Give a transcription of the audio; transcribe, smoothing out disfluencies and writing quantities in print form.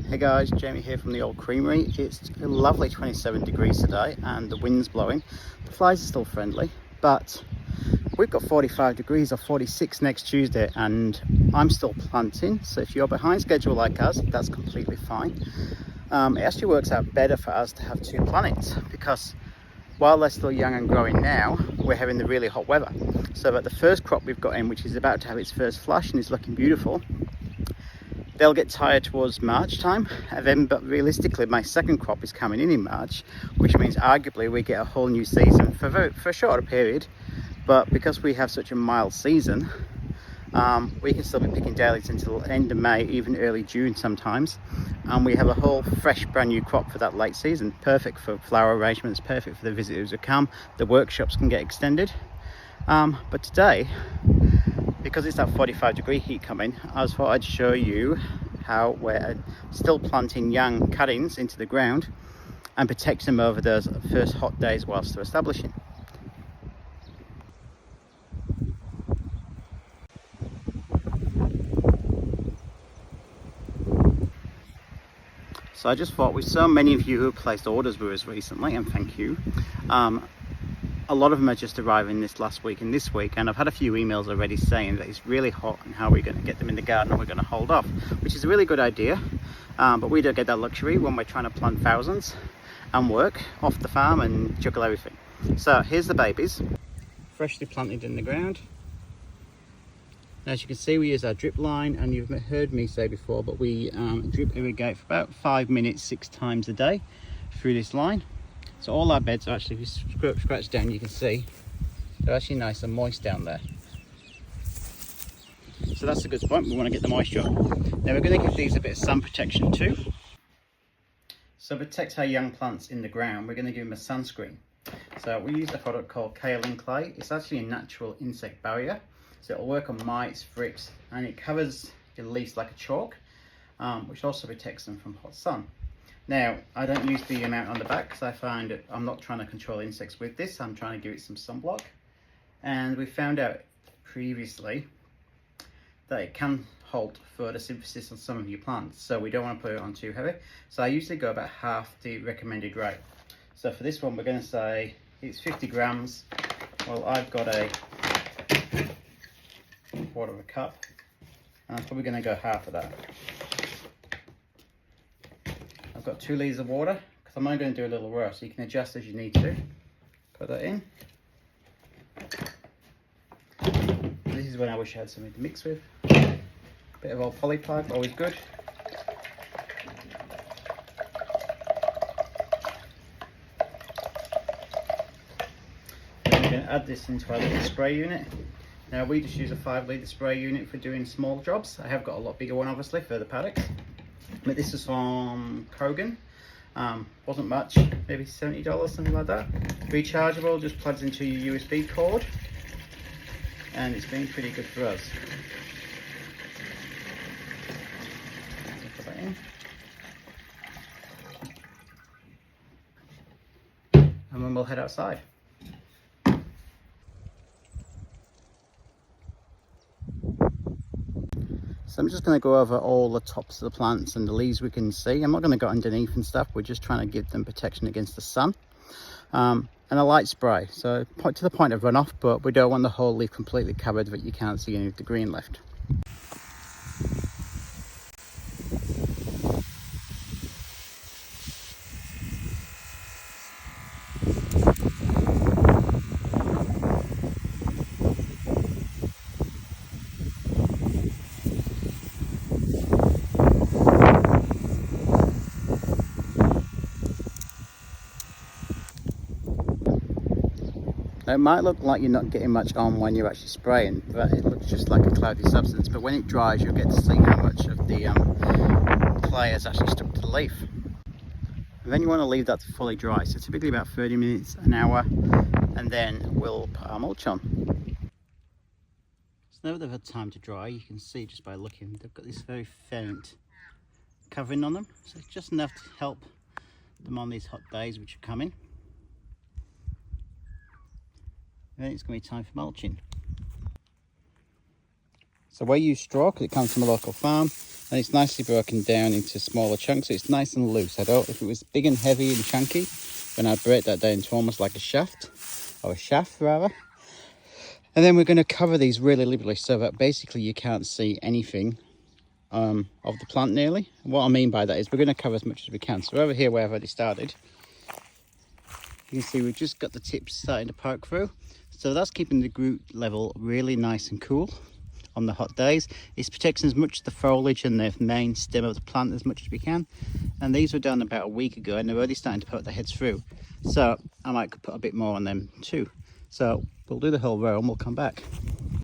Hey guys, Jamie here from the old Creamery. It's a lovely 27 degrees today and the wind's blowing. The flies are still friendly, but we've got 45 degrees or 46 next Tuesday and I'm still planting. So if you're behind schedule like us, that's completely fine. It actually works out better for us to have two plantings because while they're still young and growing now, we're having the really hot weather. So that the first crop we've got in, which is about to have its first flush and is looking beautiful, they'll get tired towards March time, and then, but realistically my second crop is coming in March, which means arguably we get a whole new season for a shorter period. But because we have such a mild season, we can still be picking dahlias until the end of May, even early June sometimes, and we have a whole fresh brand new crop for that late season. Perfect for flower arrangements, perfect for the visitors who come. The workshops can get extended, but today, because it's that 45-degree heat coming, I thought I'd show you how we're still planting young cuttings into the ground and protect them over those first hot days whilst they're establishing. So I just thought, with so many of you who placed orders with us recently, and thank you, a lot of them are just arriving this last week and this week, and I've had a few emails already saying that it's really hot and how we're going to get them in the garden, and we're going to hold off, which is a really good idea, but we don't get that luxury when we're trying to plant thousands and work off the farm and juggle everything. So here's the babies, freshly planted in the ground. As you can see, we use our drip line, and you've heard me say before, but we drip irrigate for about 5 minutes 6 times a day through this line. So all our beds are actually, if you scratch down, you can see they're actually nice and moist down there. So that's a good spot. We want to get the moisture up. Now we're going to give these a bit of sun protection too. So to protect our young plants in the ground, we're going to give them a sunscreen. So we use a product called Kaolin clay. It's actually a natural insect barrier. So it'll work on mites, thrips, and it covers your leaves like a chalk, which also protects them from hot sun. Now, I don't use the amount on the back because I find it, I'm not trying to control insects with this. I'm trying to give it some sunblock. And we found out previously that it can halt photosynthesis on some of your plants. So we don't want to put it on too heavy. So I usually go about half the recommended rate. So for this one, we're going to say it's 50 grams. Well, I've got a quarter of a cup, and I'm probably going to go half of that. I've got 2 litres of water because I'm only going to do a little row, so you can adjust as you need to. Put that in. This is when I wish I had something to mix with. Bit of old polypipe, always good. Then we're going to add this into our little spray unit. Now we just use a 5-litre spray unit for doing small jobs. I have got a lot bigger one obviously for the paddocks. But this is from Kogan. Wasn't much, maybe $70, something like that. Rechargeable, just plugs into your USB cord. And it's been pretty good for us. Put that in. And then we'll head outside. So I'm just going to go over all the tops of the plants and the leaves we can see. I'm not going to go underneath and stuff. We're just trying to give them protection against the sun. And a light spray, so to the point of runoff, but we don't want the whole leaf completely covered that you can't see any of the green left. Now, it might look like you're not getting much on when you're actually spraying, but it looks just like a cloudy substance. But when it dries, you'll get to see how much of the clay has actually stuck to the leaf. And then you want to leave that to fully dry, so typically about 30 minutes, an hour, and then we'll put our mulch on. So now that they've had time to dry, you can see just by looking, they've got this very faint covering on them, so it's just enough to help them on these hot days which are coming. Then it's going to be time for mulching. So we use straw because it comes from a local farm, and it's nicely broken down into smaller chunks, so it's nice and loose. If it was big and heavy and chunky, then I'd break that down into almost like a shaft, or a shaft rather. And then we're going to cover these really liberally so that basically you can't see anything of the plant nearly. And what I mean by that is we're going to cover as much as we can. So over here where I've already started, you can see we've just got the tips starting to poke through. So that's keeping the root level really nice and cool on the hot days. It's protecting as much of the foliage and the main stem of the plant as much as we can. And these were done about a week ago and they're already starting to poke their heads through. So I might put a bit more on them too. So we'll do the whole row and we'll come back.